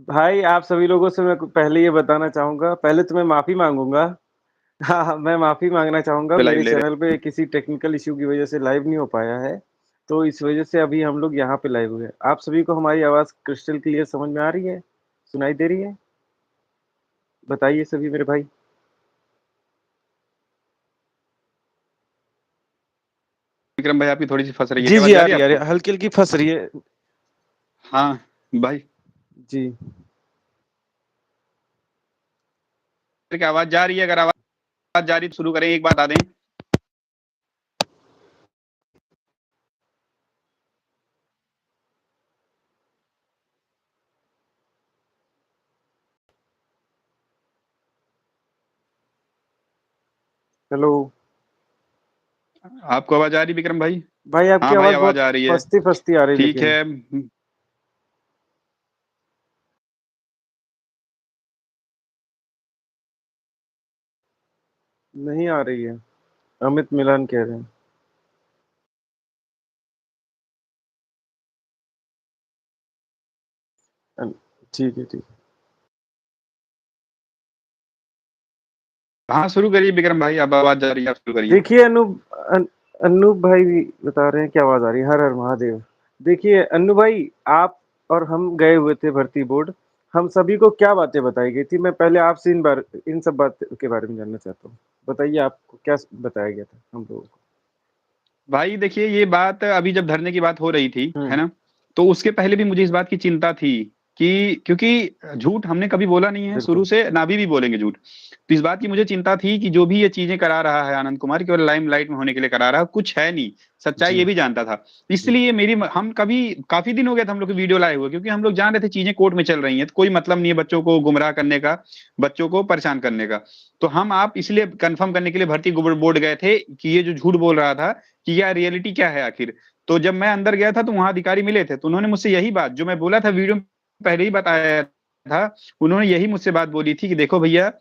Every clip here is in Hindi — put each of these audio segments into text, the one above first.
भाई आप सभी लोगों से मैं पहले ये बताना चाहूँगा, पहले तो मैं माफ़ी माँगूँगा। हाँ, हाँ, मैं माफ़ी माँगना चाहूँगा, पे लाइव मेरे ले रहे चैनल पे किसी टेक्निकल इश्यू की वज़ह से लाइव नहीं हो पाया है, तो इस वज़ह से अभी हम लोग यहाँ पे लाइव हुए हैं। आप सभी को हमारी आवाज़ क्रिस्टल क्लियर समझ में आ रही है? सुनाई दे रही है? बताइए सभी मेरे भाई। विक्रम भाई, आपकी थोड़ी सी फंस रही है, जी, क्या आवाज जी, जा रही है आ रही आपको? है, हल्की-हल्की फँस रही है। हाँ भाई, जी। क्या आवाज जा रही है? अगर आवाज जा रही है तो शुरू करें, एक बात बता दें। हेलो। आपको आवाज आ रही विक्रम भाई? भाई आपकी हाँ भाई, आवाज़ आवाज बहुत आ रही है। फँसती-फँसती आ रही है ठीक लेकिन। है। नहीं आ रही है, अमित मिलान कह रहे हैं। अ, ठीक है, ठीक। हाँ, शुरू करिए विक्रम भाई, अब आवाज जा रही है, आप शुरू करिए। देखिए अनूप भाई भी बता रहे हैं कि आवाज़ आ रही है। हर हर महादेव। देखिए अन्नू भाई, आप और हम गए हुए थे भर्ती बोर्ड। हम सभी को क्या बातें बताई गई थी? मैं पहले आपसे इन सब बात के बारे में जानना चाहता हूँ। बताइए आपको क्या बताया गया था हम लोगों को? भाई देखिए, ये बात अभी जब धरने की बात हो रही थी, है हुँ, ना, तो उसके पहले भी मुझे इस बात की चिंता थी कि क्योंकि झूठ हमने कभी बोला नहीं है शुरू बिल्कुल। से, ना भी बोलेंगे झूठ। तो इस बात की मुझे चिंता थी कि जो भी ये चीजें करा रहा है आनंद कुमार, केवल लाइमलाइट में होने के लिए करा रहा है, कुछ है नहीं। सच्चाई जी, ये भी जानता था। जी, इसलिए मेरी हम कभी काफी दिन हो गया था हम लोग की वीडियो लाए हुए, क्योंकि हम लोग जान रहे थे चीजें कोर्ट में चल रही हैं, तो कोई मतलब नहीं है बच्चों को गुमराह करने का, बच्चों को परेशान करने का। तो हम आप इसलिए कंफर्म करने के लिए भर्ती बोर्ड गए थे कि ये जो झूठ बोल रहा था कि यार रियलिटी क्या है आखिर। तो जब मैं अंदर गया था तो वहां अधिकारी मिले थे, तो उन्होंने मुझसे यही बात जो मैं बोला था वीडियो में पहले ही बताया था, उन्होंने यही मुझसे बात बोली थी कि देखो भैया,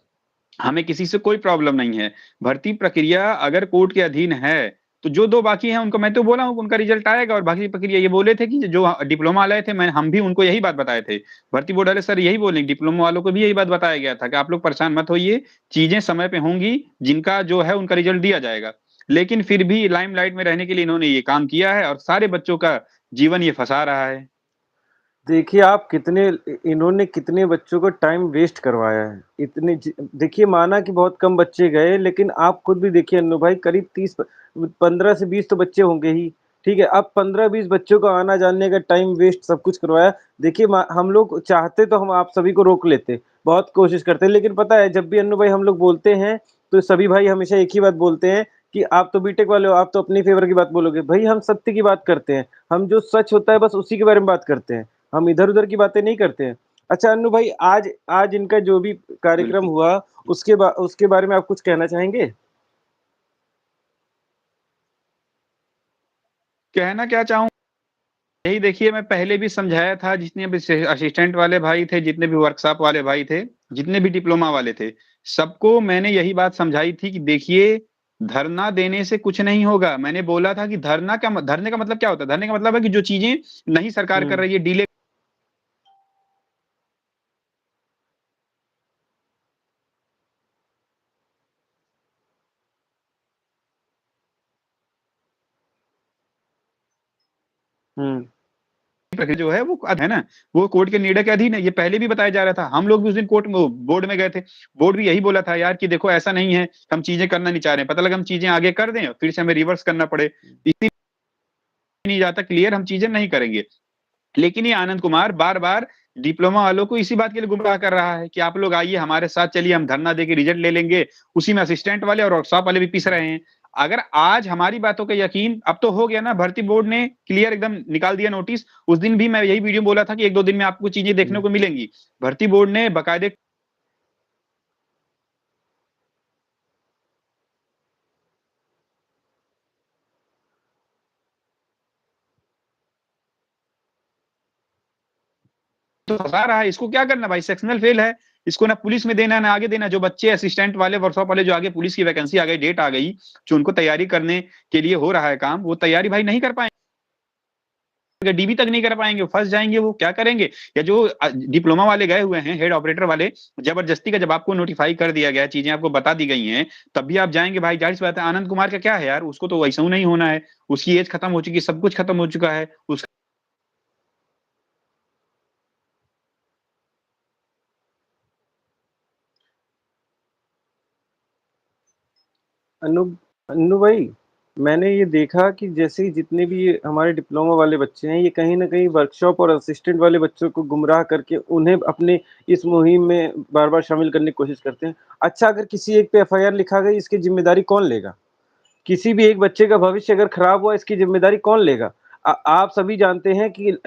हमें किसी से कोई प्रॉब्लम नहीं है। भर्ती प्रक्रिया अगर कोर्ट के अधीन है तो जो दो बाकी हैं उनको मैं तो बोला हूँ उनका रिजल्ट आएगा, और बाकी प्रक्रिया ये बोले थे कि जो डिप्लोमा वाले थे, मैं हम भी उनको यही बात बताए थे। भर्ती बोर्ड वाले सर यही बोले, डिप्लोमा वालों को भी यही बात बताया गया था कि आप लोग परेशान मत होइए, चीजें समय पे होंगी, जिनका जो है उनका रिजल्ट दिया जाएगा। लेकिन फिर भी लाइमलाइट में रहने के लिए इन्होंने ये काम किया है और सारे बच्चों का जीवन ये फंसा रहा है। देखिए आप कितने इन्होंने कितने बच्चों को टाइम वेस्ट करवाया है। देखिए माना कि बहुत कम बच्चे गए, लेकिन आप खुद भी देखिए अन्नू भाई, करीब 15 से 20 तो बच्चे होंगे ही। ठीक है, अब 15-20 बच्चों का आना जाने का टाइम वेस्ट सब कुछ करवाया। देखिए हम लोग चाहते तो हम आप सभी को रोक लेते, बहुत कोशिश करते, लेकिन पता है जब भी अन्नू भाई हम लोग बोलते हैं तो सभी भाई हमेशा एक ही बात बोलते हैं कि आप तो बीटेक वाले हो, आप तो अपनी फेवर की बात बोलोगे। भाई हम सत्य की बात करते हैं, हम जो सच होता है बस उसी के बारे में बात करते हैं, हम इधर-उधर की बातें नहीं करते हैं। अच्छा अन्नू भाई, आज आज इनका जो भी कार्यक्रम बिल्कुल। हुआ, उसके बारे में आप कुछ कहना चाहेंगे? कहना क्या चाहूँ, यही देखिए, मैं पहले भी समझाया था, जितने भी असिस्टेंट वाले भाई थे, जितने भी वर्कशॉप वाले भाई थे, जितने भी डिप्लोमा वाले थे, सबको मैंने यही बात समझाई थी कि देखिए, धरना देने से कुछ नहीं होगा। मैंने बोला था कि धरने का मतलब क्या होता है? धरने का मतलब है कि जो चीजें नहीं सरकार कर हुँ। रही है, डिले हुँ। प्रक्रिया जो है वो है ना, वो कोर्ट के निर्णय के अधीन है। ये पहले भी बताया जा रहा था, हम लोग भी उस दिन कोर्ट में बोर्ड में गए थे, बोर्ड भी यही बोला था यार कि देखो ऐसा नहीं है, हम चीजें करना नहीं चाह रहे हैं, पता लगा हम चीजें आगे कर दें फिर से हमें रिवर्स करना पड़े, इसी नहीं जाता क्लियर, हम चीजें नहीं करेंगे। लेकिन ये आनंद कुमार बार बार डिप्लोमा वालों को इसी बात के लिए गुमराह कर रहा है कि आप लोग आइए हमारे साथ, चलिए हम धरना देके रिजल्ट ले लेंगे। उसी में असिस्टेंट वाले और वर्कशॉप वाले भी पिस रहे हैं। अगर आज हमारी बातों का यकीन, अब तो हो गया ना, भर्ती बोर्ड ने क्लियर एकदम निकाल दिया नोटिस। उस दिन भी मैं यही वीडियो बोला था कि 1-2 दिन में आपको चीजें देखने हुँ। को मिलेंगी। भर्ती बोर्ड ने बाकायदे तो फंसा रहा है, इसको क्या करना भाई, सेक्शनल फेल है। इसको ना पुलिस में देना ना आगे देना। जो बच्चे असिस्टेंट वाले वर्कशॉप वाले जो आगे पुलिस की वैकेंसी आ गई, डेट आ गई, जो उनको तैयारी करने के लिए हो रहा है काम, वो तैयारी भाई नहीं कर पाए। डीबी तक नहीं कर पाएंगे, फंस जाएंगे, वो क्या करेंगे? या जो डिप्लोमा वाले गए हुए हैं, हेड ऑपरेटर वाले, जबरदस्ती का जब आपको नोटिफाई कर दिया गया, चीजें आपको बता दी गई हैं, तब भी आप जाएंगे भाई, जाहिर सी बात है। आनंद कुमार का क्या है यार, उसको तो वैसा नहीं होना है, उसकी एज खत्म हो चुकी है, सब कुछ खत्म हो चुका है उस अनु अन्नू भाई, मैंने ये देखा कि जैसे ही जितने भी ये हमारे डिप्लोमा वाले बच्चे हैं, ये कहीं न कहीं वर्कशॉप और असिस्टेंट वाले बच्चों को गुमराह करके उन्हें अपने इस मुहिम में बार-बार शामिल करने की कोशिश करते हैं। अच्छा, अगर किसी एक पे एफआईआर लिखा गई, इसकी ज़िम्मेदारी कौन लेगा? किसी भी एक बच्चे का भविष्य अगर खराब हुआ, इसकी ज़िम्मेदारी कौन लेगा? आप सभी जानते हैं कि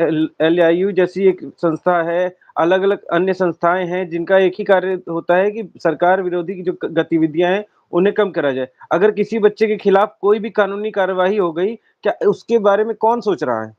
एलआईयू जैसी एक संस्था है, अलग-अलग अन्य संस्थाएँ हैं, जिनका एक ही कार्य होता है कि सरकार विरोधी की जो ग गतिविधियाँ हैं, उन्हें कम करा जाए। अगर किसी बच्चे के खिलाफ कोई भी कानूनी कार्यवाही हो गई, क्या उसके बारे में कौन सोच रहा है?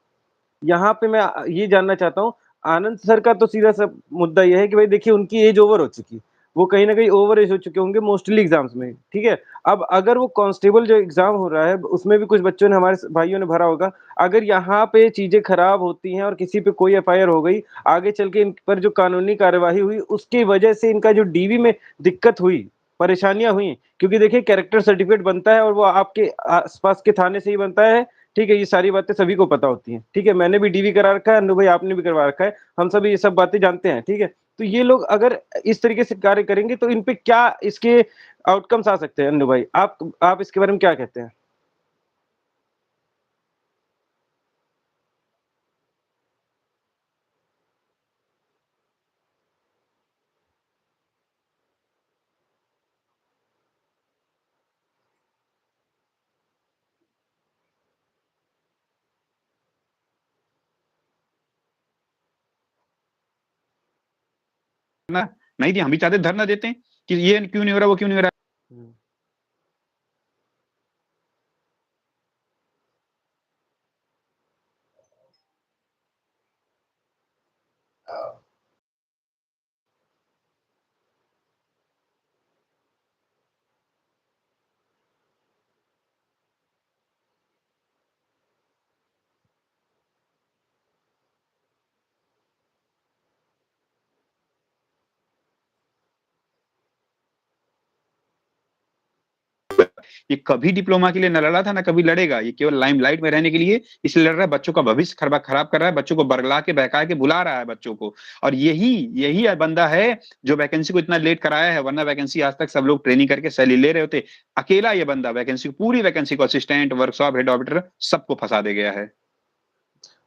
यहाँ पे मैं ये जानना चाहता हूँ, आनंद सर का तो सीधा-सा मुद्दा ये है कि भाई देखिए उनकी एज ओवर हो चुकी है। वो कहीं न कहीं ओवर एज हो चुके होंगे मोस्टली एग्ज़ाम्स में, ठीक है? अब अगर वो कांस्टेबल जो एग्ज़ाम हो रहा है, उसमें भी कुछ बच्चों ने हमारे भाइयों ने भरा होगा। अगर यहाँ पे चीज़ें खराब होती हैं और किसी पे कोई एफआईआर हो गई, आगे चल के इन पर जो कानूनी कार्यवाही हुई, उसकी वजह से इनका जो डीवी में दिक्कत हुई, परेशानियाँ हुई, क्योंकि देखिए कैरेक्टर सर्टिफ़िकेट बनता है और वो आपके आस-पास के थाने से ही बनता है, ठीक है? ये सारी बातें सभी को पता होती हैं, ठीक है? मैंने भी डीवी करा रखा है, अन्नू भाई आपने भी करवा रखा है, हम सभी ये सब बातें जानते हैं, ठीक है? तो ये लोग अगर इस तरीके से कार्य करेंगे तो इन पे क्या इसके आउटकम्स आ सकते हैं अन्नू भाई? आप इसके बारे में क्या कहते हैं? ना नहीं दिया, हम भी चाहते धरना देते हैं कि ये क्यों नहीं हो रहा, वो क्यों नहीं हो रहा। हुँ। ये कभी डिप्लोमा के लिए न लड़ा था, ना कभी लड़ेगा। ये केवल लाइमलाइट में रहने के लिए इसलिए लड़ रहा है, बच्चों का भविष्य खराब कर रहा है, बच्चों को बरगला के बहका के बुला रहा है बच्चों को। और यही यही बंदा है जो वैकेंसी को इतना लेट कराया है, वरना वैकेंसी आज तक सब लोग ट्रेनिंग करके सैलरी ले रहे होते। अकेला ये बंदा वैकेंसी, पूरी वैकेंसी को, असिस्टेंट, वर्कशॉप, हेड ऑपरेटर, सबको फंसा दे गया है।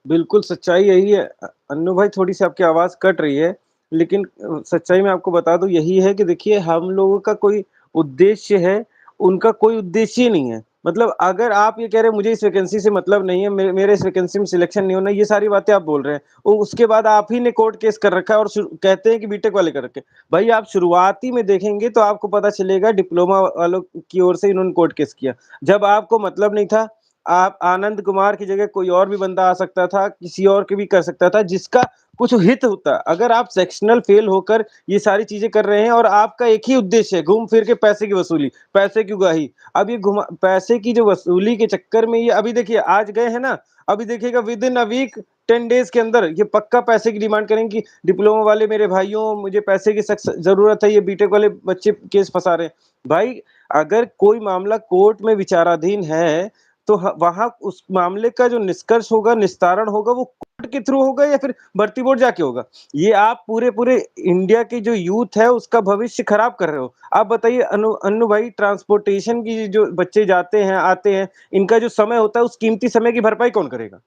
बिल्कुल, सच्चाई यही है। अन्नू भाई थोड़ी-सी आपकी आवाज़ कट रही है, लेकिन सच्चाई मैं आपको बता दूँ यही है कि देखिए हम लोगों का कोई उद्देश्य है, उनका कोई उद्देश्य ही नहीं है। मतलब अगर आप ये कह रहे हैं मुझे इस वैकेंसी से मतलब नहीं है, मेरे इस वैकेंसी में सिलेक्शन नहीं होना, ये सारी बातें आप बोल रहे हैं। उसके बाद आप ही ने कोर्ट केस कर रखा है और कहते हैं कि बीटेक वाले कर रखे हैं। भाई आप शुरुआती में देखेंगे तो आपको पता चलेगा डिप्लोमा वालों की ओर से इन्होंने कोर्ट केस किया। जब आपको मतलब नहीं था, आप आनंद कुमार की जगह कोई और भी बंदा आ सकता था, किसी और के भी कर सकता था, जिसका कुछ हित होता। अगर आप सेक्शनल फेल होकर ये सारी चीज़ें कर रहे हैं और आपका एक ही उद्देश्य है घूम फिर के पैसे की वसूली, पैसे की उगाही। अब ये घुमा पैसे की जो वसूली के चक्कर में ये अभी देखिए आज गए हैं ना, अभी देखिएगा विदिन अ वीक 10 डेज़ के अंदर ये पक्का पैसे की डिमांड करेंगे कि डिप्लोमा वाले मेरे भाइयों मुझे पैसे की सख्त ज़रूरत है, ये बीटेक वाले बच्चे केस फँसा रहे हैं। भाई अगर कोई मामला कोर्ट में विचाराधीन है तो वहाँ उस मामले का जो निष्कर्ष होगा, निस्तारण होगा वो कोर्ट के थ्रू होगा या फिर भर्ती बोर्ड जाके होगा। ये आप पूरे-पूरे इंडिया की जो यूथ है उसका भविष्य खराब कर रहे हो। आप बताइए अन्नू भाई ट्रांसपोर्टेशन की जो बच्चे जाते हैं, आते हैं, इनका जो समय होता है उस कीमती समय की भरपाई कौन करेगा?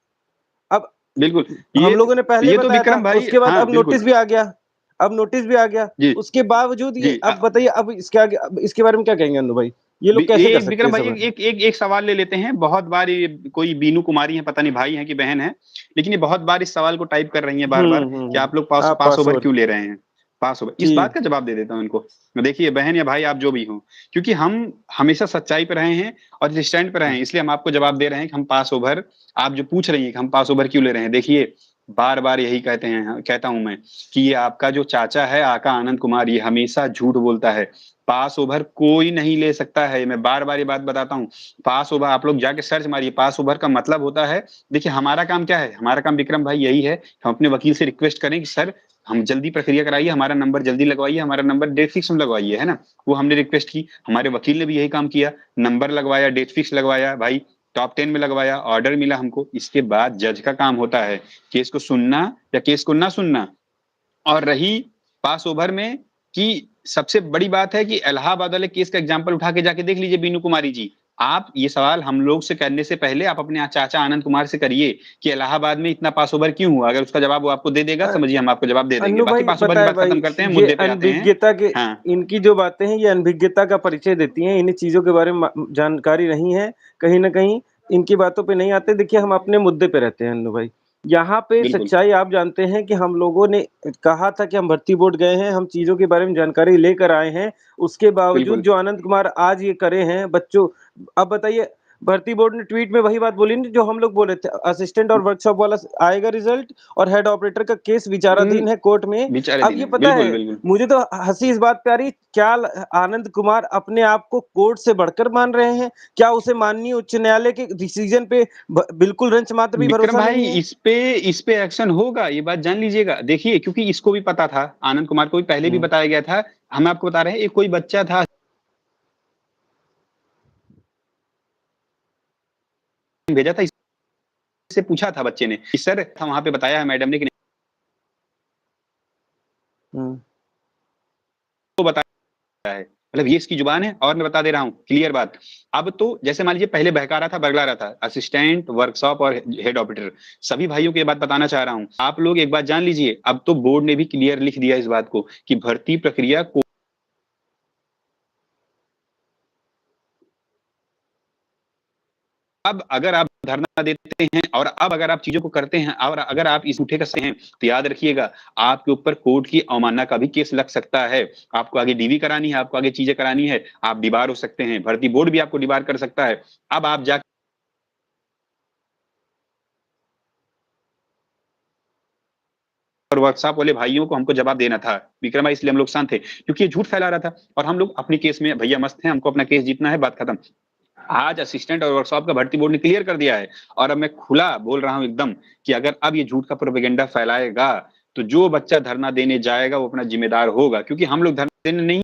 अब बिल्कुल। हम लोगों ने पहले ही ये तो बताया था, विक्रम भाई, उसके बाद हाँ अब बिल्कुल। नोटिस भी आ गया अब नोटिस भी आ गया। जी उसके बावजूद ये जी अब बताइए अब इसके आगे अब इसके बारे में क्या कहेंगे अन्नू भाई? ये लोग कैसे कर एक सकते हैं विक्रम इस भाई, समय? एक सवाल ले लेते हैं। बहुत बार ये कोई बीनू कुमारी है, पता नहीं भाई है कि बहन है, लेकिन ये बहुत बार इस सवाल को टाइप कर रही है बार बार कि आप लोग पास आप पास पास ओवर ओवर क्यों ले रहे हैं, पास ओवर। इस बात जी, का जवाब दे देता हूँ इनको। देखिए बहन या भाई, आप जो भी हो, क्योंकि हम हमेशा सच्चाई पे रहे हैं और स्टैंड पे रहे हैं, इसलिए हम आपको जवाब दे रहे हैं कि हम पास ओवर, आप जो पूछ रही हैं कि हम पास ओवर क्यों ले रहे हैं, देखिए बार बार यही कहते हैं, कहता हूं मैं कि ये आपका जो चाचा है आका आनंद कुमार, ये हमेशा झूठ बोलता है। पास ओवर कोई नहीं ले सकता है। मैं बार-बार ये बात बताता हूँ। पास ओवर आप लोग जाके सर्च मारिए, पास ओवर का मतलब होता है, देखिए हमारा काम क्या है? हमारा काम विक्रम भाई यही है, हम अपने वकील से रिक्वेस्ट करें कि सर हम जल्दी प्रक्रिया कराइए, हमारा नंबर जल्दी लगवाइए, हमारा नंबर डेट फिक्स में लगवाइए, है ना? वो हमने रिक्वेस्ट की, हमारे वकील ने भी यही काम किया, नंबर लगवाया, डेट फिक्स लगवाया, भाई टॉप 10 में लगवाया, ऑर्डर मिला हमको। इसके बाद जज का काम होता है केस को सुनना या केस को ना सुनना। और रही पास ओवर में कि सबसे बड़ी बात है कि इलाहाबाद वाले केस का एग्जांपल उठा के जाके देख लीजिए बीनू कुमारी जी। आप ये सवाल हम लोग से करने से पहले आप अपने चाचा आनंद कुमार से करिए कि इलाहाबाद में इतना पास ओवर क्यों हुआ? अगर उसका जवाब वो आपको दे देगा, अ, समझिए हम आपको जवाब दे देंगे। अन्नू बाकी भाई पास ओवर पता की है बात भाई, खत्म करते हैं, ये मुद्दे पे आते हैं। अनभिज्ञता के, हाँ, इनकी जो बातें हैं ये अनभिज्ञता का परिचय देती हैं। इन्हें चीज़ों के बारे में जानकारी नहीं है, कहीं न कहीं इनकी बातों पे नहीं आते। देखिए हम अपने मुद्दे पे रहते हैं अन्नू भाई। यहाँ पे बिल्कुल, सच्चाई आप जानते हैं कि हम लोगों ने कहा था कि हम भर्ती बोर्ड गए हैं, हम चीज़ों के बारे में जानकारी लेकर आए हैं। उसके बावजूद बिल्कुल। जो आनंद कुमार आज ये करे हैं बच्चों, अब बताइए, भर्ती बोर्ड ने ट्वीट में वही बात बोली ना जो हम लोग बोले थे, असिस्टेंट और वर्कशॉप वाला आएगा रिजल्ट, और हेड ऑपरेटर का केस हुँ, विचाराधीन है कोर्ट में। बेचारे अब दिन ये है। पता बिल्कुल, है, बिल्कुल। मुझे तो हँसी इस बात पे आ रही है, क्या आनंद कुमार अपने आप को कोर्ट से बढ़कर मान रहे हैं? क्या उसे माननीय उच्च न्यायालय के डिसीजन पे बिल्कुल रंच मात्र भी विक्रम भरोसा भाई नहीं है? इस पे एक्शन होगा, ये बात जान लीजिएगा। देखिए क्योंकि इसको भी पता था, आनंद कुमार को भी पहले भी हुँ, बताया गया था। हम आपको बता रहे हैं, एक कोई बच्चा था भेजा था, इससे पूछा था बच्चे ने कि सर था वहाँ पे बताया है मैडम ने कि हुँ, नहीं बताया है। मतलब ये इसकी जुबान है और मैं बता दे रहा हूँ, क्लियर बात। अब तो जैसे मान लीजिए पहले बहका रहा था, बरगला रहा था, असिस्टेंट, वर्कशॉप और हेड ऑपरेटर, सभी भाइयों को ये बात बताना चाह रहा हूँ। आप लोग एक बात जान लीजिए, अब तो बोर्ड ने भी क्लियर लिख दिया इस बात को कि भर्ती प्रक्रिया को अब अगर आप धरना देते हैं और अब अगर आप चीज़ों को करते हैं और अगर आप इस झूठे कसते हैं, तो याद रखिएगा आपके ऊपर कोर्ट की अवमानना का भी केस लग सकता है। आपको आगे डीवी करानी है, आपको आगे चीज़ें करानी है, आप डिबार हो सकते हैं, भर्ती बोर्ड भी आपको डिबार कर सकता है। अब आप जाके और व्हाट्सएप वाले भाइयों को हमको जवाब देना था। विक्रम भाई इसलिए हम लोग शांत थे, क्योंकि ये झूठ फैला रहा था और हम लोग अपने केस में भैया मस्त हैं, हमको अपना केस जीतना है, बात खत्म। आज असिस्टेंट और वर्कशॉप का भर्ती बोर्ड ने क्लियर कर दिया है और अब मैं खुला बोल रहा हूँ एकदम कि अगर अब ये झूठ का प्रोपेगेंडा फैलाएगा, तो जो बच्चा धरना देने जाएगा वो अपना जिम्मेदार होगा, क्योंकि हम लोग धरना देने नहीं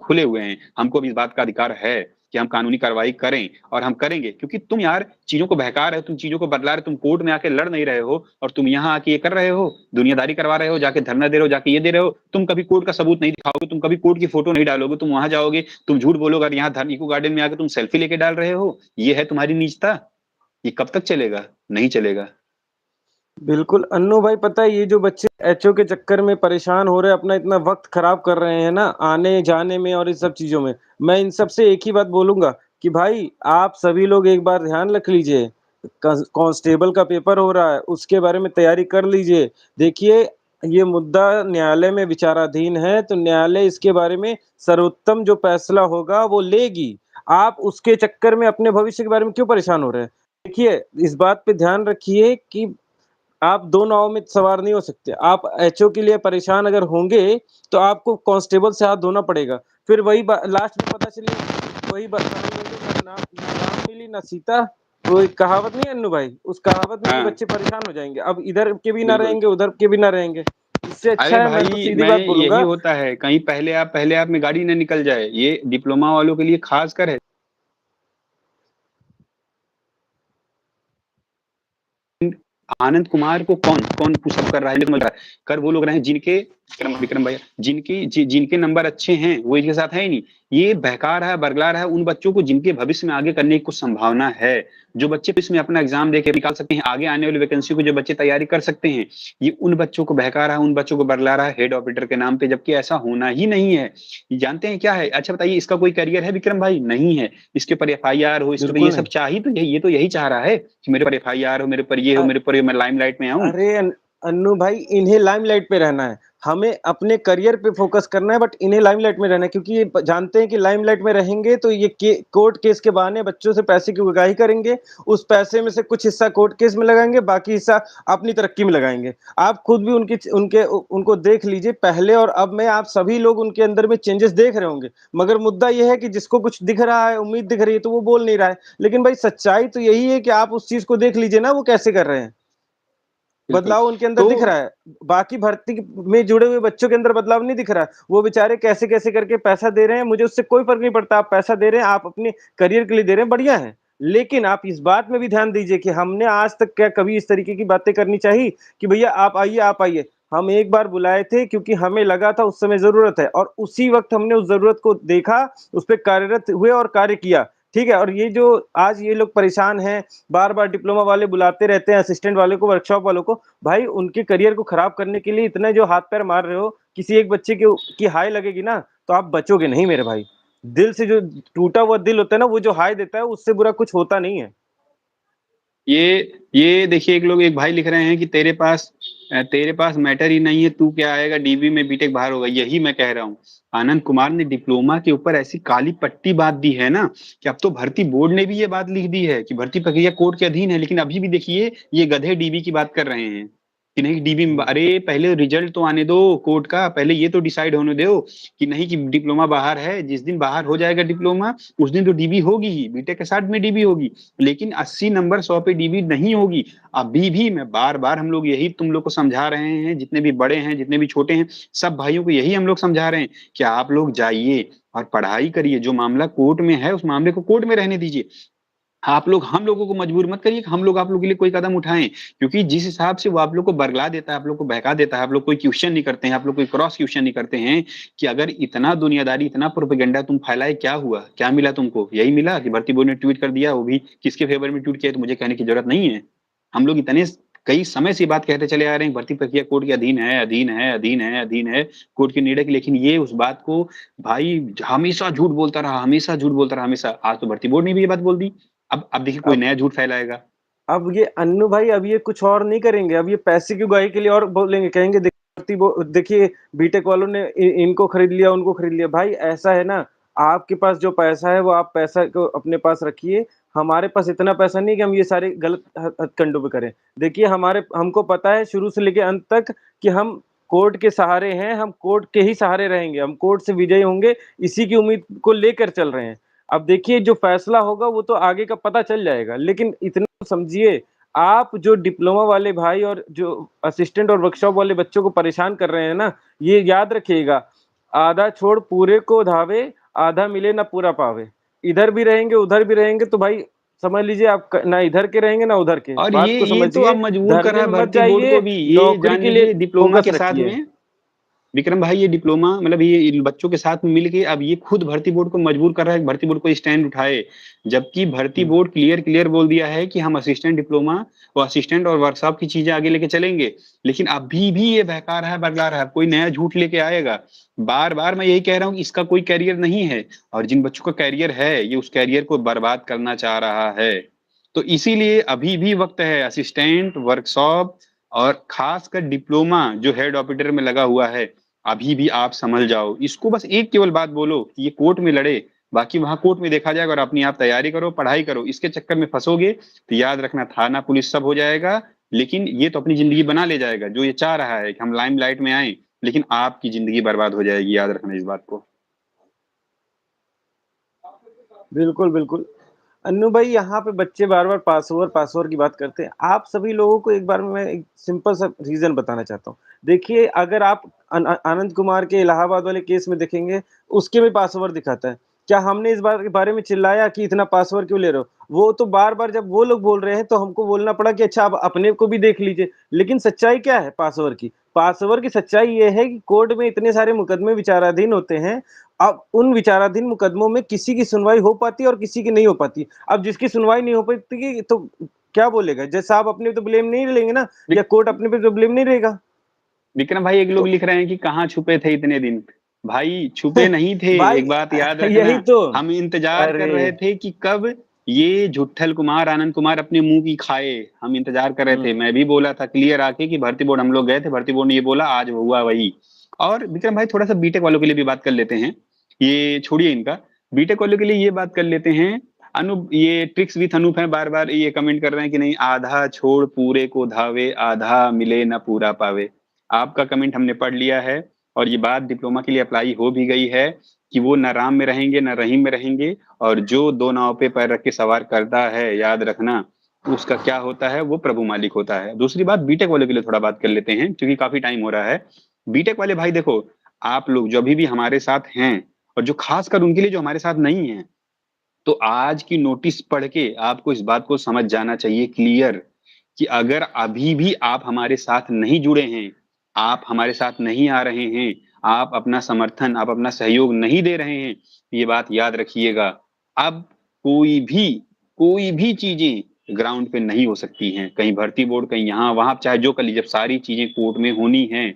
खुले हुए हैं। हमको भी इस बात का अधिकार है कि हम कानूनी कार्रवाई करें और हम करेंगे, क्योंकि तुम यार चीज़ों को बहका रहे हो, तुम चीज़ों को बदला रहे हो, तुम कोर्ट में आके लड़ नहीं रहे हो और तुम यहाँ आके ये कर रहे हो, दुनियादारी करवा रहे हो, जाके धरना दे रहे हो, जाके ये दे रहे हो। तुम कभी कोर्ट का सबूत नहीं दिखाओगे, तुम कभी कोर्ट की फोटो नहीं डालोगे, तुम वहाँ जाओगे, तुम झूठ बोलोगे और यहाँ इको गार्डन में आके तुम सेल्फी लेके डाल रहे हो। ये है तुम्हारी नीचता। ये कब तक चलेगा? नहीं चलेगा। बिल्कुल, अन्नू भाई पता है ये जो बच्चे एचओ के चक्कर में परेशान हो रहे हैं, अपना इतना वक़्त खराब कर रहे हैं ना, आने-जाने में और इन सब चीज़ों में, मैं इन सब से एक ही बात बोलूँगा कि भाई आप सभी लोग एक बार ध्यान रख लीजिए, कांस्टेबल का पेपर हो रहा है, उसके बारे में तैयारी कर लीजिए। देखिए, ये मुद्दा न्यायालय में विचाराधीन है, तो न्यायालय इसके बारे में सर्वोत्तम जो फैसला होगा वो लेगी। आप उसके चक्कर में अपने भविष्य के बारे में क्यों परेशान हो रहे हैं? देखिए, इस बात पे ध्यान रखिए कि आप 2 नाव में सवार नहीं हो सकते। आप एचओ के लिए परेशान अगर होंगे, तो आपको कांस्टेबल से हाथ धोना पड़ेगा। फिर वही लास्ट में पता चले वही कहानी हो गई, ना राम मिली ना सीता। वो एक कहावत नहीं है अन्नू भाई, उस कहावत में ये हाँ, बच्चे परेशान हो जाएँगे। अब इधर के भी ना बिल्कुल। रहेंगे, उधर के भी ना रहेंगे। इससे अरे अच्छा है, मैं तो भाई, सीधी मैं बात यही बोलूँगा। होता है, कहीं पहले आप में गाड़ी ना निकल जाए। ये डिप्लोमा वालों के लिए खासकर है। आनंद कुमार को कौन पुशअप कर रहा है, समझ रहा है। कर वो लोग रहे हैं जिनके विक्रम भैया जिनके नंबर अच्छे हैं, वो इनके साथ है ही नहीं। ये बहका रहा है, बरगला रहा है उन बच्चों को जिनके भविष्य में आगे करने की कुछ संभावना है, जो बच्चे इसमें अपना एग्जाम देके निकाल सकते हैं, आगे आने वाली वैकेंसी को जो बच्चे तैयारी कर सकते हैं। ये उन बच्चों को बहका रहा है, उन बच्चों को बरगला रहा है हेड ऑपरेटर के नाम पे, जबकि ऐसा होना ही नहीं है। ये जानते हैं क्या है? अच्छा बताइए, इसका कोई करियर है विक्रम भाई? नहीं है। इसके ऊपर एफआईआर हो, इसके ऊपर ये बिल्कुल सब नहीं। चाहिए, तो यही ये तो यही चाह रहा है कि मेरे पर एफआईआर हो, मेरे पर ये हो, अ मेरे पर ये मैं लाइमलाइट में आऊं। अरे अन्नू भाई, इन्हें लाइमलाइट पे रहना है। हमें अपने करियर पे फोकस करना है, बट इन्हें लाइमलाइट में रहना है, क्योंकि ये जानते हैं कि लाइमलाइट में रहेंगे तो ये कोर्ट केस के बहाने बच्चों से पैसे की उगाही करेंगे। उस पैसे में से कुछ हिस्सा कोर्ट केस में लगाएंगे, बाकी हिस्सा अपनी तरक्की में लगाएंगे। आप खुद भी उनको देख लीजिए, पहले और अब में आप सभी लोग उनके अंदर में चेंजेस देख रहे होंगे। मगर मुद्दा यह है कि जिसको कुछ दिख रहा है, उम्मीद दिख रही है, तो वो बोल नहीं रहा है। लेकिन भाई सच्चाई तो यही है कि आप उस चीज को देख लीजिए ना, वो कैसे कर रहे हैं। बिल्कुल। बदलाव उनके अंदर तो दिख रहा है। बाकी भर्ती में जुड़े हुए बच्चों के अंदर बदलाव नहीं दिख रहा है। वो बेचारे कैसे कैसे करके पैसा दे रहे हैं, मुझे उससे कोई फर्क नहीं पड़ता। आप पैसा दे रहे हैं, आप अपने करियर के लिए दे रहे हैं, बढ़िया है। लेकिन आप इस बात में भी ध्यान दीजिए कि हमने आज तक क्या कभी इस तरीके की बातें करनी चाहिए कि भैया आप आइए, आप आइए। हम एक बार बुलाए थे क्योंकि हमें लगा था उस समय जरूरत है, और उसी वक्त हमने उस जरूरत को देखा, उस पर कार्यरत हुए और कार्य किया। ठीक है। और ये जो आज ये लोग परेशान हैं, बार बार डिप्लोमा वाले बुलाते रहते हैं, असिस्टेंट वाले को, वर्कशॉप वालों को, भाई उनके करियर को खराब करने के लिए इतने जो हाथ पैर मार रहे हो, किसी एक बच्चे की हाय लगेगी ना, तो आप बचोगे नहीं मेरे भाई। दिल से जो टूटा हुआ दिल होता है ना, वो जो हाय देता है, उससे बुरा कुछ होता नहीं है। ये देखिए, एक भाई लिख रहे हैं कि तेरे पास मैटर ही नहीं है, तू क्या आएगा डीबी में, बीटेक बाहर होगा। यही मैं कह रहा हूँ। आनंद कुमार ने डिप्लोमा के ऊपर ऐसी काली पट्टी बात दी है ना, कि अब तो भर्ती बोर्ड ने भी ये बात लिख दी है कि भर्ती प्रक्रिया कोर्ट के अधीन है। लेकिन अभी भी देखिए, ये गधे डीबी की बात कर रहे हैं कि नहीं डीबी में। हम्म। अरे पहले रिजल्ट तो आने दो कोर्ट का, पहले ये तो डिसाइड होने दो कि नहीं, कि डिप्लोमा बाहर है। जिस दिन बाहर हो जाएगा डिप्लोमा, उस दिन तो डीबी होगी ही, बीटेक के साथ में डीबी होगी। लेकिन 80 नंबर 100 पे डीबी नहीं होगी। अभी भी मैं बार बार, हम लोग यही तुम लोग को समझा रहे हैं, जितने भी बड़े हैं जितने भी छोटे हैं, सब भाइयों को यही हम लोग समझा रहे हैं कि आप लोग जाइए और पढ़ाई करिए। जो मामला कोर्ट में है, उस मामले को कोर्ट में रहने दीजिए। आप लोग हम लोगों को मजबूर मत करिए कि हम लोग आप लोगों के लिए कोई कदम उठाएं। क्योंकि जिस हिसाब से वो आप लोग को बरगला देता है, आप लोग को बहका देता है, आप लोग कोई क्वेश्चन नहीं करते हैं, आप लोग कोई क्रॉस क्वेश्चन नहीं करते हैं कि अगर इतना दुनियादारी, इतना प्रोपेगेंडा तुम फैलाए, क्या हुआ, क्या मिला तुमको? यही मिला कि भर्ती बोर्ड ने ट्वीट कर दिया, वो भी किसके फेवर में ट्वीट किया, तो मुझे कहने की जरूरत नहीं है। हम लोग इतने कई समय से बात कहते चले आ रहे हैं, भर्ती प्रक्रिया कोर्ट के अधीन है, अधीन है, अधीन है, अधीन है कोर्ट के निर्णय की। लेकिन ये उस बात को भाई हमेशा झूठ बोलता रहा, हमेशा झूठ बोलता रहा, हमेशा। आज तो भर्ती बोर्ड ने भी ये बात बोल दी। अब देखिए, कोई अब नया झूठ फैलाएगा। अब ये अन्नू भाई, अब ये कुछ और नहीं करेंगे। अब ये पैसे की उगाही के लिए और बोलेंगे, कहेंगे देखिए बीटेक वालों ने इनको खरीद लिया, उनको खरीद लिया। भाई ऐसा है ना, आपके पास जो पैसा है वो आप पैसा को अपने पास रखिए। हमारे पास इतना पैसा नहीं कि हम ये सारे गलत हथकंडों पे करें। देखिए हमको पता है शुरू से लेके अंत तक कि हम कोर्ट के सहारे हैं, हम कोर्ट के ही सहारे रहेंगे, हम कोर्ट से विजयी होंगे, इसी की उम्मीद को लेकर चल रहे हैं। अब देखिए जो फैसला होगा वो तो आगे का पता चल जाएगा, लेकिन इतना तो समझिए, आप जो डिप्लोमा वाले भाई और जो असिस्टेंट और वर्कशॉप वाले बच्चों को परेशान कर रहे हैं ना, ये याद रखिएगा, आधा छोड़ पूरे को धावे, आधा मिले ना पूरा पावे। इधर भी रहेंगे उधर भी रहेंगे, तो भाई समझ लीजिए आप ना इधर के रहेंगे ना उधर के। और बात को ये तो समझिए, अब मजबूर कर रहा धरने है में मत भर्ती बोर्ड जाइए, को भी, ये नौकरी जान के लिए लीजिए डिप्लोमा फोकस के साथ रखिए। में। विक्रम भाई, ये डिप्लोमा मतलब ये इन बच्चों के साथ में मिलके अब ये खुद भर्ती बोर्ड को मजबूर कर रहा है कि भर्ती बोर्ड को स्टैंड उठाए। जबकि भर्ती हम्म। बोर्ड क्लियर क्लियर बोल दिया है कि हम असिस्टेंट डिप्लोमा और असिस्टेंट और वर्कशॉप की चीजें आगे लेके चलेंगे। लेकिन अभी भी ये बहका रहा है, बरला रहा है, कोई नया झूठ लेके आएगा। बार बार मैं यही कह रहा हूँ कि इसका कोई कैरियर नहीं है, और जिन बच्चों का कैरियर है, ये उस कैरियर को बर्बाद करना चाह रहा है। तो इसीलिए अभी भी वक्त है। असिस्टेंट, वर्कशॉप और खासकर डिप्लोमा जो हेड ऑपरेटर में लगा हुआ है, अभी भी आप समझ जाओ इसको। बस एक केवल बात बोलो कि ये कोर्ट में लड़े, बाकी वहां कोर्ट में देखा जाएगा। और अपनी आप तैयारी करो, पढ़ाई करो। इसके चक्कर में फंसोगे तो याद रखना, थाना पुलिस सब हो जाएगा। लेकिन ये तो अपनी जिंदगी बना ले जाएगा, जो ये चाह रहा है कि हम लाइमलाइट में आए। लेकिन आपकी जिंदगी बर्बाद हो जाएगी, याद रखना इस बात को। बिल्कुल बिल्कुल। अन्नू भाई, यहाँ पे बच्चे बार बार पास ओवर की बात करते हैं। आप सभी लोगों को एक बार में मैं एक सिंपल सा रीजन बताना चाहता हूँ। देखिए अगर आप आनंद कुमार के इलाहाबाद वाले केस में देखेंगे, उसके में पास ओवर दिखाता है। क्या हमने इस बार के बारे में चिल्लाया कि इतना पास ओवर क्यों ले रहे हो? वो तो बार बार जब वो लोग बोल रहे हैं तो हमको बोलना पड़ा कि अच्छा आप अपने को भी देख लीजिए। लेकिन सच्चाई क्या है पास ओवर की? पास ओवर की सच्चाई ये है कि कोर्ट में इतने सारे मुकदमे विचाराधीन होते हैं। अब उन विचाराधीन मुकदमों में किसी की सुनवाई हो पाती है और किसी की नहीं हो पाती। अब जिसकी सुनवाई नहीं हो पाती तो क्या बोलेगा? जज साहब अपने पे तो ब्लेम नहीं लेंगे ना, या कोर्ट अपने पे तो ब्लेम नहीं रहेगा। विक्रम भाई, एक लोग तो लिख रहे हैं कि कहाँ छुपे थे इतने दिन। भाई छुपे नहीं थे, भाई एक बात याद यही रखना। तो। हम इंतजार कर अरे रहे थे कि कब ये झुट्ठल कुमार, आनंद कुमार अपने मुंह की खाए। हम इंतजार कर रहे थे, मैं भी बोला था क्लियर आके कि भर्ती बोर्ड, हम लोग गए थे भर्ती बोर्ड ने ये बोला, आज हुआ वही। और विक्रम भाई थोड़ा सा बीटेक वालों के लिए भी बात कर लेते हैं, ये छोड़िए इनका, बीटेक वालों के लिए ये बात कर लेते हैं। अनूप, ये ट्रिक्स विथ अनूप है, बार बार ये कमेंट कर रहे हैं कि नहीं आधा छोड़ पूरे को धावे, आधा मिले ना पूरा पावे। आपका कमेंट हमने पढ़ लिया है, और ये बात डिप्लोमा के लिए अप्लाई हो भी गई है कि वो न राम में रहेंगे न रहीम में रहेंगे, और जो दो नाव पे पैर रख के सवार करता है, याद रखना उसका क्या होता है, वो प्रभु मालिक होता है। दूसरी बात, बीटेक वाले के लिए थोड़ा बात कर लेते हैं क्योंकि काफी टाइम हो रहा है। बीटेक वाले भाई देखो, आप लोग जो अभी भी हमारे साथ हैं, और जो खासकर उनके लिए जो हमारे साथ नहीं है, तो आज की नोटिस पढ़ के आपको इस बात को समझ जाना चाहिए क्लियर, कि अगर अभी भी आप हमारे साथ नहीं जुड़े हैं, आप हमारे साथ नहीं आ रहे हैं, आप अपना समर्थन, आप अपना सहयोग नहीं दे रहे हैं, ये बात याद रखिएगा। अब कोई भी कोई भी चीजें ग्राउंड पे नहीं हो सकती हैं, कहीं भर्ती बोर्ड, कहीं यहाँ वहां, चाहे जो कर लीजिए, जब सारी चीजें कोर्ट में होनी है,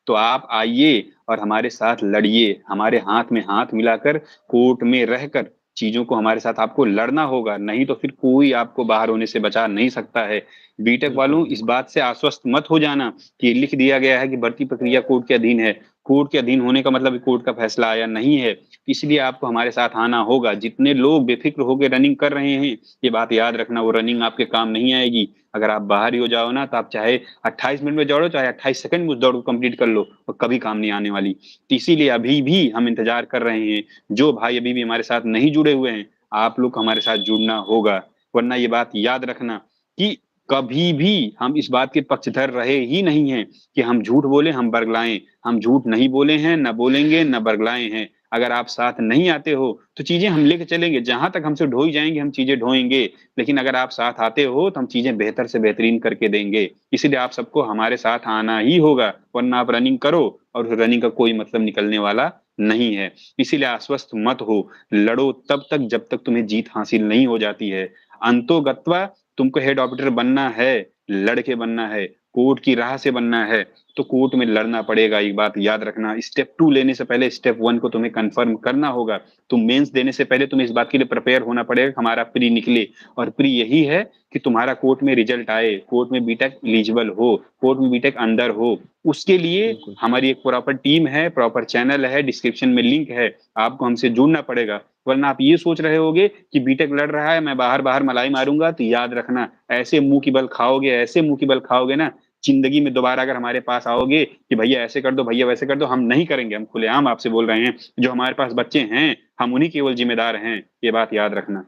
तो आप आइए और हमारे साथ लड़िए, हमारे हाथ में हाथ मिलाकर कोर्ट में रहकर चीजों को हमारे साथ आपको लड़ना होगा, नहीं तो फिर कोई आपको बाहर होने से बचा नहीं सकता है। बीटेक बिल्कुल, वालों, इस बिल्कुल। बात से आश्वस्त मत हो जाना कि लिख दिया गया है कि भर्ती प्रक्रिया कोर्ट के अधीन है। कोर्ट के अधीन होने का मतलब कोर्ट का फैसला आया नहीं है, इसलिए आपको हमारे साथ आना होगा। जितने लोग बेफिक्र होकर रनिंग कर रहे हैं, ये बात याद रखना, वो रनिंग आपके काम नहीं आएगी। अगर आप बाहर ही हो जाओ ना, तो आप चाहे 28 मिनट में दौड़ो, चाहे 28 सेकंड में उस दौड़ को कंप्लीट कर लो, और कभी काम नहीं आने वाली। तो इसीलिए अभी भी हम इंतजार कर रहे हैं, जो भाई अभी भी हमारे साथ नहीं जुड़े हुए हैं, आप लोग को हमारे साथ जुड़ना होगा। वरना ये बात याद रखना कि कभी भी हम इस बात के पक्षधर रहे ही नहीं हैं कि हम झूठ बोले, हम बरगलाएं। हम झूठ नहीं बोले हैं, न बोलेंगे, न बरगलाए हैं। अगर आप साथ नहीं आते हो तो चीजें हम लेके चलेंगे, जहां तक हमसे ढोई जाएंगे हम चीजें ढोएंगे, लेकिन अगर आप साथ आते हो तो हम चीजें बेहतर से बेहतरीन करके देंगे। इसीलिए आप सबको हमारे साथ आना ही होगा, वरना आप रनिंग करो और रनिंग का कोई मतलब निकलने वाला नहीं है। इसीलिए आश्वस्त मत हो, लड़ो तब तक जब तक तुम्हें जीत हासिल नहीं हो जाती है। अंतो गत्वा तुमको हेड ऑडिटर बनना है, लड़के बनना है, कोर्ट की राह से बनना है, तो कोर्ट में लड़ना पड़ेगा। एक बात याद रखना, स्टेप 2 लेने से पहले स्टेप 1 को तुम्हें कंफर्म करना होगा। तुम मेंस देने से पहले तुम्हें इस बात के लिए प्रिपेयर होना पड़ेगा कि हमारा प्री निकले, और प्री यही है कि तुम्हारा कोर्ट में रिजल्ट आए, कोर्ट में बीटेक एलिजिबल हो, कोर्ट में बीटेक अंदर हो। उसके लिए बिल्कुल। हमारी एक प्रॉपर टीम है, प्रॉपर चैनल है, डिस्क्रिप्शन में लिंक है, आपको हमसे जुड़ना पड़ेगा। वरना आप ये सोच रहे होगे कि बीटेक लड़ रहा है, मैं बाहर बाहर मलाई मारूंगा, तो याद रखना, ऐसे मुंह की बल खाओगे, ऐसे मुंह की बल खाओगे ना, जिंदगी में दोबारा अगर हमारे पास आओगे कि भैया ऐसे कर दो, भैया वैसे कर दो, हम नहीं करेंगे। हम खुलेआम आपसे बोल रहे हैं, जो हमारे पास बच्चे हैं, हम उन्हीं केवल जिम्मेदार हैं, ये बात याद रखना।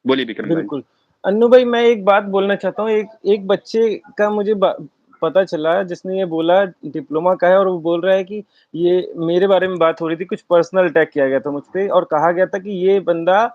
बोलिए विक्रम भाई। बिल्कुल। अन्नू भाई, मैं एक बात बोलना चाहता हूँ। एक एक बच्चे का मुझे पता चला, जिसने ये बोला डिप्लोमा का है, और वो बोल रहा है कि ये मेरे बारे में बात हो रही थी, कुछ पर्सनल अटैक किया गया था मुझ पे, और कहा गया था कि ये बंदा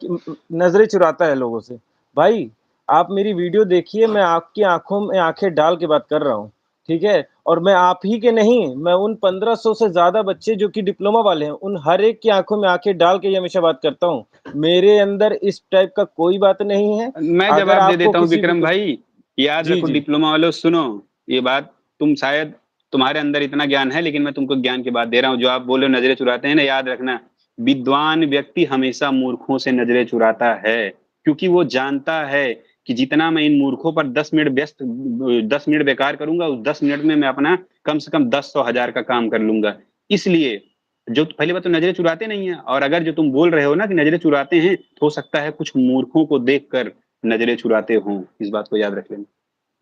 नजरें चुराता है लोगों से। भाई, आप मेरी वीडियो देखिए, मैं आपकी आंखों में आंखें डाल के बात कर रहा हूँ, ठीक है? और मैं आप ही के नहीं, मैं उन 1500 से ज्यादा बच्चे जो कि डिप्लोमा वाले हैं, उन हर एक की आंखों में आंखें डाल के ये हमेशा बात करता हूँ। मेरे अंदर इस टाइप का कोई बात नहीं है। मैं अगर जवाब दे आपको देता हूँ किसी भी विक्रम कुछ। भाई, याद जी, रखो जी। डिप्लोमा वालों, सुनो ये बात। तुम शायद, तुम्हारे अंदर इतना ज्ञान है, लेकिन मैं तुमको ज्ञान की बात दे रहा हूँ। जो आप बोले नजरें चुराते हैं ना, याद रखना, विद्वान व्यक्ति हमेशा मूर्खों से नजरें चुराता है, क्योंकि वो जानता है कि जितना मैं इन मूर्खों पर 10 मिनट व्यस्त, 10 मिनट बेकार करूंगा, उस 10 मिनट में मैं अपना कम से कम 10 100 हजार का काम कर लूंगा। इसलिए जो पहली बात, तो नजरें चुराते नहीं है, और अगर जो तुम बोल रहे हो ना कि नजरें चुराते हैं, तो हो सकता है कुछ मूर्खों को देखकर नजरें चुराते हों, इस बात को याद रख लेना।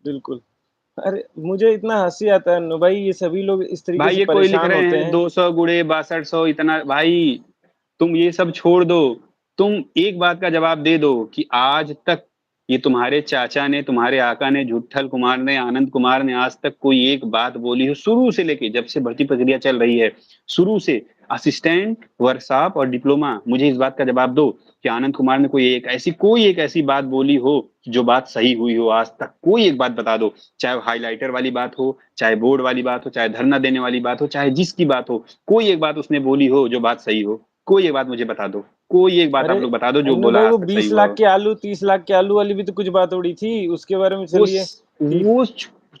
बिल्कुल। अरे, मुझे इतना हंसी आता है अन्नू भाई, ये सभी लोग इस तरीके भाई से ये कोई लिख परेशान रहे होते हैं हैं। 200 गुड़े 6200 इतना, भाई तुम ये सब छोड़ दो। तुम एक बात का जवाब दे दो कि आज तक ये तुम्हारे चाचा ने, तुम्हारे आका ने, झुट्ठल कुमार ने, आनंद कुमार ने आज तक कोई एक बात बोली हो, शुरू से लेके जब से भर्ती प्रक्रिया चल रही है, शुरू से, असिस्टेंट, वर्कशॉप और डिप्लोमा, मुझे इस बात का जवाब दो कि आनंद कुमार ने कोई एक ऐसी बात बोली हो जो बात सही हुई हो आज तक? कोई एक बात बता दो, चाहे हाईलाइटर वाली बात हो, चाहे बोर्ड वाली बात हो, चाहे धरना देने वाली बात हो, चाहे जिसकी बात हो, कोई एक बात उसने बोली हो जो बात सही हो। कोई एक बात मुझे बता दो, कोई एक बात अरे आप लोग बता दो जो अन्नू बोला भाई, आज वो तक सही 20 हुआ लाख हो। के आलू, 30 लाख के आलू वाली भी तो कुछ बात उड़ी थी, उसके बारे में वो चलिए कि। वो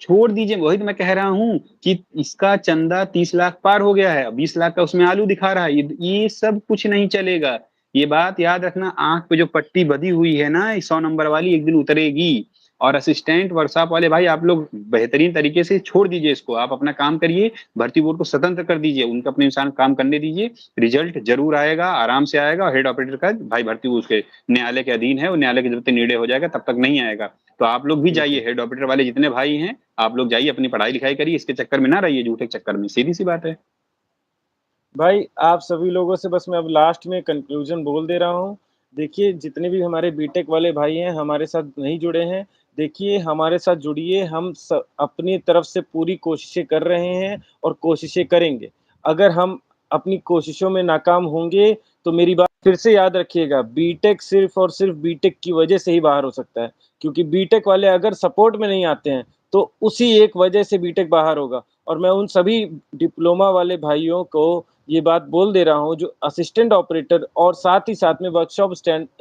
छोड़ दीजिए, वही तो मैं कह रहा हूँ कि इसका चंदा 30 लाख पार हो गया है, 20 लाख का उसमें आलू दिखा रहा है, ये सब कुछ नहीं चलेगा। ये बात याद रखना, आँख पे जो पट्टी बंधी हुई है ना 100 नंबर वाली, एक दिन उतरेगी। और असिस्टेंट वर्कशॉप वाले भाई आप लोग बेहतरीन तरीके से छोड़ दीजिए इसको, आप अपना काम करिए, भर्ती बोर्ड को स्वतंत्र कर दीजिए, उनको अपने अनुसार काम करने दीजिए, रिजल्ट ज़रूर आएगा, आराम से आएगा। और हेड ऑपरेटर का भाई भर्ती उसके न्यायालय के अधीन है, वो न्यायालय के जब तक निर्णय हो जाएगा तब तक नहीं आएगा। तो आप लोग भी बिल्कुल। जाइए, हेड ऑपरेटर वाले जितने भाई हैं, आप लोग जाइए अपनी पढ़ाई-लिखाई करिए, इसके चक्कर में ना रहिए, झूठे के चक्कर में, सीधी-सी बात है। भाई, आप सभी लोगों से बस मैं अब लास्ट में कन्क्लूज़न बोल दे रहा हूँ। देखिए, जितने भी हमारे बीटेक वाले भाई हैं, हमारे साथ नहीं जुड़े हैं, देखिए हमारे साथ जुड़िए, हम अपनी तरफ से पूरी कोशिशें कर रहे हैं और कोशिशें करेंगे। अगर हम अपनी कोशिशों में नाकाम होंगे, तो मेरी बात फिर से याद रखिएगा, बीटेक सिर्फ़ और सिर्फ़ बीटेक की वजह से ही बाहर हो सकता है। क्योंकि बीटेक वाले अगर सपोर्ट में नहीं आते हैं, तो उसी एक वजह से बीटेक बाहर होगा। और मैं उन सभी डिप्लोमा वाले भाइयों को ये बात बोल दे रहा हूँ, जो असिस्टेंट ऑपरेटर और साथ ही साथ में वर्कशॉप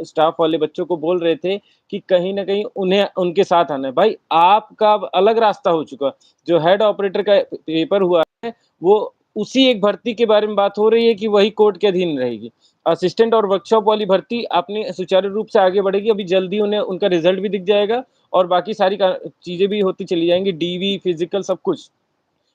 स्टाफ वाले बच्चों को बोल रहे थे कि कहीं न कहीं उन्हें उनके साथ आना है। भाई, आपका अब अलग रास्ता हो चुका। जो हेड ऑपरेटर का पेपर हुआ है, वो उसी एक भर्ती के बारे में बात हो रही है कि वही कोर्ट के अधीन रहेगी। असिस्टेंट और वर्कशॉप वाली भर्ती अपनी सुचारू रूप से आगे बढ़ेगी। अभी जल्दी उन्हें उनका रिज़ल्ट भी दिख जाएगा और बाकी सारी का चीज़ें भी होती चली जाएँगी, डीवी, फिज़िकल सब कुछ।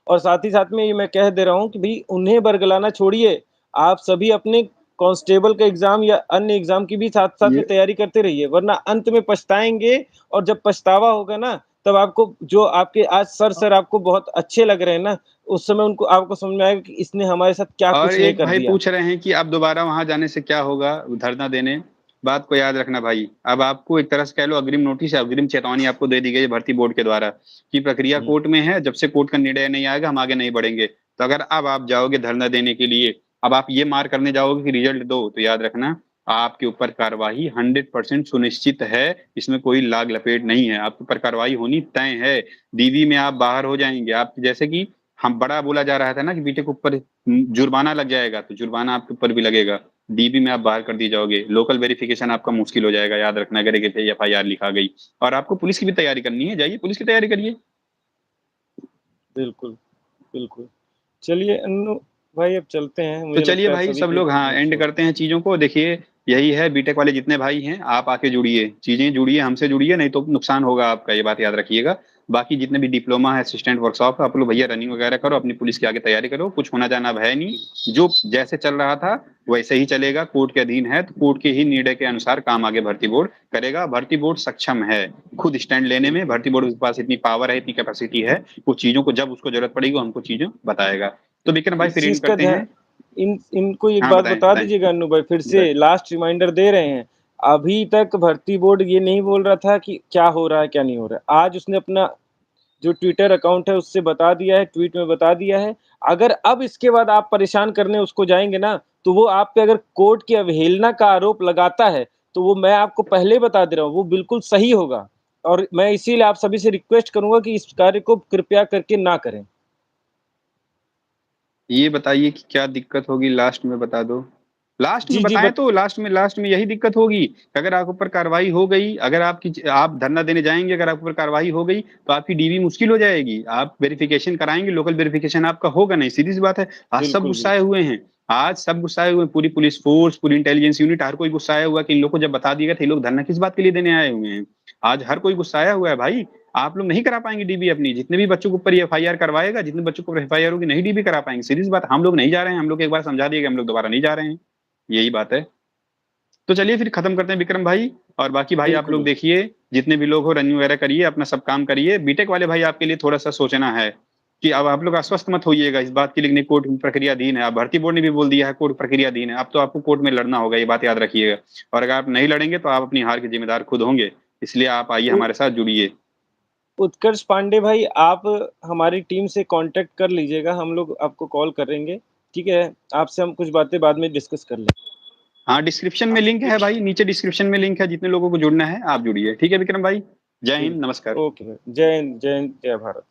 और साथ ही साथ में ये मैं कह दे रहा हूँ कि भई उन्हें बरगलाना छोड़िए, आप सभी अपने कांस्टेबल का एग्ज़ाम या अन्य एग्ज़ाम की भी साथ-साथ में ये तैयारी करते रहिए, वरना अंत में पछताएँगे और जब पछतावा होगा ना, तब आपको जो आपके आज सर आपको बहुत अच्छे लग रहे हैं ना, उस समय उनको आपको समझ में आएगा कि इसने हमारे साथ क्या और कुछ नहीं एक कर भाई दिया। पूछ रहे हैं कि अब दोबारा वहाँ जाने से क्या होगा धरना देने? बात को याद रखना भाई, अब आपको एक तरह से कह लो अग्रिम नोटिस या अग्रिम चेतावनी आपको दे दी गई है भर्ती बोर्ड के द्वारा, कि प्रक्रिया हुँ, कोर्ट में है, जब से कोर्ट का निर्णय नहीं आएगा हम आगे नहीं बढ़ेंगे। तो अगर अब आप जाओगे धरना देने के लिए, अब आप ये मार करने जाओगे कि रिजल्ट दो, तो याद रखना आपके ऊपर कार्रवाई 100% सुनिश्चित है, इसमें कोई लाग-लपेट नहीं है, आपके ऊपर कार्रवाई होनी तय है। डीवी में आप बाहर हो जाएँगे, आप जैसे कि हम बड़ा बोला जा रहा था ना कि बीटेक के ऊपर जुर्माना लग जाएगा, तो जुर्माना आपके ऊपर भी लगेगा। डीबी में आप बाहर कर दिए जाओगे, लोकल वेरिफ़िकेशन आपका मुश्किल हो जाएगा, याद रखना अगर एक एफआईआर लिखा गई। और आपको पुलिस की भी तैयारी करनी है, जाइए पुलिस की तैयारी करिए। बिल्कुल, बिल्कुल। चलिए अन्नू भाई अब चलते हैं, तो मुझे चलिए लगता है भाई सभी सब की लोग हाँ, नींद एंड सो करते हैं चीज़ों को। देखिए, यही है बीटेक वाले जितने भाई हैं, आप आके जुड़िए, चीज़ें जुड़िए, हमसे जुड़िए, नहीं तो नुकसान होगा आपका, ये बात याद रखिएगा। बाकी जितने भी डिप्लोमा है, असिस्टेंट वर्कशॉप है, आप लोग भैया रनिंग वगैरह करो, अपनी पुलिस के आगे तैयारी करो, कुछ होना-जाना अब है नहीं। जो जैसे चल रहा था, वैसे ही चलेगा, कोर्ट के अधीन है, तो कोर्ट के ही निर्णय के अनुसार काम आगे भर्ती बोर्ड करेगा। भर्ती बोर्ड सक्षम है, खुद स्टैंड लेने में, बिल्कुल। भर्ती बोर्ड के पास इतनी पावर है, इतनी कैपेसिटी है, वो चीज़ों को जब उसको ज़रूरत पड़ेगी, वो हमको चीज़ें बताएगा। तो विक्रम भाई इस फिर एंड चीज़ का करते ध्यान हैं। इनको एक हाँ, बात बताएँ, बता बताएँ, दीजिएगा अन्नू भाई फिर से बताएँ। लास्ट रिमाइंडर दे रहे हैं। अभी तक भर्ती बोर्ड ये नहीं बोल रहा था कि क्या हो रहा है, क्या नहीं हो रहा है। आज उसने अपना जो ट्विटर अकाउंट है उससे बता दिया है, ट्वीट में बता दिया है। अगर अब इसके बाद आप परेशान करने उसको जाएँगे ना, तो वो आप पे अगर कोर्ट की अवहेलना का आरोप लगाता है, तो वो मैं आपको पहले ही बता दे रहा हूँ, वो बिल्कुल सही होगा। और मैं इसीलिए आप सभी से रिक्वेस्ट करूँगा कि इस कार्य को कृपया करके ना करें। ये बताइए कि क्या दिक्कत होगी लास्ट में बता दो? लास्ट में जी, जी बताएँ बत तो लास्ट में यही दिक्कत होगी, अगर आपके ऊपर कार्रवाई हो गई, अगर आपकी आप धरना देने जाएँगे, अगर आपके ऊपर कार्रवाई हो गई, तो आपकी डीवी मुश्किल हो जाएगी। आप वेरिफ़िकेशन कराएँगे, लोकल वेरिफ़िकेशन आपका होगा नहीं, सीधी-सी बात है। आज सब बिल्कुल, गुस्साए बिल्कुल। हुए हैं, आज सब गुस्साए हुए हैं, पूरी पुलिस फ़ोर्स, पूरी इंटेलिजेंस यूनिट, हर कोई गुस्साया हुआ है कि इन लोग को जब बता दिया गया था, ये लोग धरना किस बात के लिए देने आए हुए हैं। आज हर कोई गुस्साया हुआ है भाई, आप लोग नहीं करा पाएँगे डीबी अपनी, जितने भी बच्चों के ऊपर ये एफआईआर करवाएगा, जितने बच्चों के ऊपर एफआईआर होगी, नहीं डीबी करा पाएँगे, सीधी सी बात, हम लोग नहीं जा रहे हैं, हम लोग को एक बार समझा दिया गया, हम लोग दोबारा नहीं जा रहे हैं, यही बात है। तो चलिए फिर खत्म करते हैं विक्रम भाई, और बाकी भाई आप बिल्कुल, लोग देखिए, जितने भी लोग हो रनिंग वगैरह करिए, अपना सब काम करिए। बीटेक वाले भाई आपके लिए थोड़ा-सा सोचना है, कि अब आप लोग अस्वस्थ मत होइएगा इस बात के लिए, नहीं कोर्ट प्रक्रियाधीन है, अब भर्ती बोर्ड ने भी बोल दिया है कोर्ट प्रक्रियाधीन है, अब तो आपको कोर्ट में लड़ना होगा, ये बात याद रखिएगा। और अगर आप नहीं लड़ेंगे तो आप अपनी हार के ज़िम्मेदार खुद होंगे, इसलिए आप आइए उ हमारे साथ जुड़िए। उत्कर्ष पांडे भाई आप हमारी टीम से कॉन्टैक्ट कर लीजिएगा, हम लोग आपको कॉल करेंगे, ठीक है? आपसे हम कुछ बातें बाद में डिस्कस कर लें। हाँ, डिस्क्रिप्शन में लिंक है ठीक भाई, नीचे डिस्क्रिप्शन में लिंक है, जितने लोगों को जुड़ना है, आप जुड़िए। ठीक है विक्रम भाई? जय ठीक, हिंद, नमस्कार। ओके भाई। जय हिंद, जय हिंद, जय भारत।